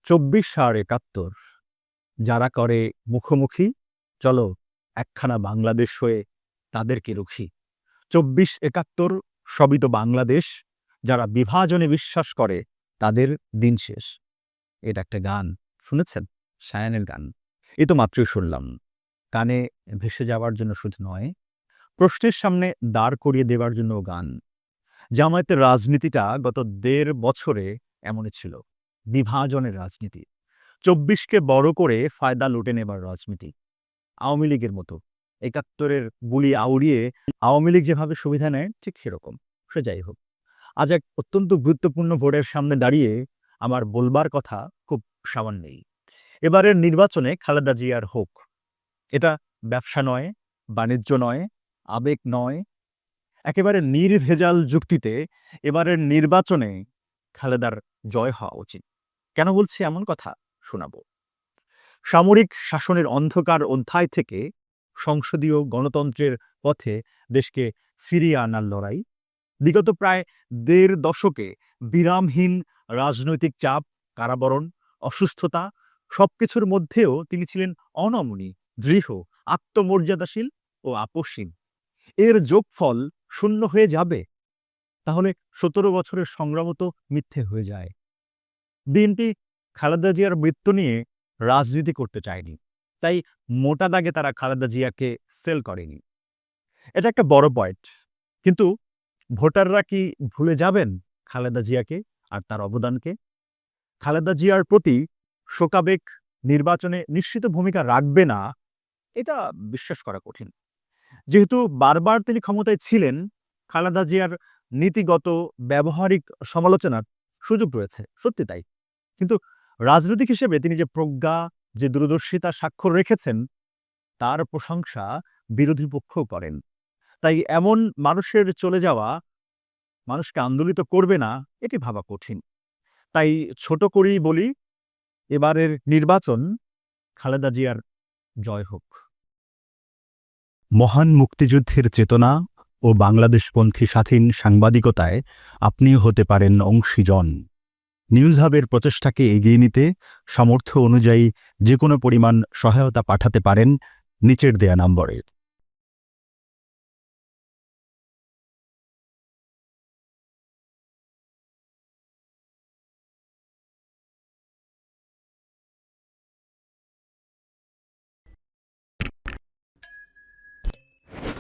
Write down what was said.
24/৭ যারা করে মুখোমুখি, চলো একখানা বাংলাদেশ হয়ে তাদেরকে রুখি। 24/৭ সবই তো বাংলাদেশ, যারা বিভাজনে বিশ্বাস করে তাদের দিন শেষ। এটা একটা গান, শুনেছেন? শায়ানের গান। এই তো মাত্রই শুনলাম। কানে ভেসে যাওয়ার জন্য শুধু নয়, প্রশ্নের সামনে দাঁড় করিয়ে দেবার জন্যও গান। জামায়াতের রাজনীতিটা গত ১.৫ বছরে এমনই ছিল, বিভাজনের রাজনীতি। ২৪কে বড় করে ফায়দা লুটে নেবার রাজনীতি। আওয়ামী লীগের মতো ৭১-এর বুলি আউড়িয়ে আওয়ামী লীগ যেভাবে সুবিধা নেয় ঠিক সেরকম। সে যাই হোক, আজ এক অত্যন্ত গুরুত্বপূর্ণ ভোটের সামনে দাঁড়িয়ে আমার বলবার কথা খুব সামান্যই। এবারের নির্বাচনে খালেদা জিয়ার হোক। এটা ব্যবসা নয়, বাণিজ্য নয়, আবেগ নয়, একেবারে নির্ভেজাল যুক্তিতে এবারের নির্বাচনে খালেদার জয় হওয়া উচিত। কেন বলছি এমন কথা? শোনাব। সামরিক শাসনের অন্ধকার অধ্যায় থেকে সংসদীয় গণতন্ত্রের পথে দেশকে ফিরিয়ে আনার লড়াই, বিগত প্রায় ১.৫ দশকে বিরামহীন রাজনৈতিক চাপ, কারাবরণ, অসুস্থতা, সবকিছুর মধ্যেও তিনি ছিলেন অনমনী, দৃঢ়, আত্মমর্যাদাশীল ও আপোষহীন। এর যোগফল শূন্য হয়ে যাবে, তাহলে ১৭ বছরের সংগ্রামও তো মিথ্যে হয়ে যায়। বিএনপি খালেদা জিয়ার মৃত্যু নিয়ে রাজনীতি করতে চায়নি, তাই মোটা দাগে তারা খালেদা জিয়াকে সেল করেনি। এটা একটা বড় পয়েন্ট। কিন্তু ভোটাররা কি ভুলে যাবেন খালেদা জিয়াকে আর তার অবদানকে? খালেদা জিয়ার প্রতি শোকাবেগ নির্বাচনে নিশ্চিত ভূমিকা রাখবে না, এটা বিশ্বাস করা কঠিন। যেহেতু বারবার তিনি ক্ষমতায় ছিলেন, খালেদা জিয়ার নীতিগত ব্যবহারিক সমালোচনার সুযোগ রয়েছে, সত্যি তাই। কিন্তু রাজনৈতিক হিসেবে তিনি যে প্রজ্ঞা, যে দূরদর্শিতা স্বাক্ষর রেখেছেন, তার প্রশংসা বিরোধী পক্ষও করেন। তাই এমন মানুষের চলে যাওয়া মানুষকে আন্দোলিত করবে না, এটি ভাবা কঠিন। তাই ছোট করেই বলি, এবারের নির্বাচন খালেদা জিয়ার জয় হোক। মহান মুক্তিযুদ্ধের চেতনা ও বাংলাদেশপন্থী স্বাধীন সাংবাদিকতায় আপনিও হতে পারেন অংশীজন। নিউজ হাবের প্রচেষ্টাকে এগিয়ে নিতে সামর্থ্য অনুযায়ী যে কোনো পরিমাণ সহায়তা পাঠাতে পারেন নিচের দেয়া নম্বরে।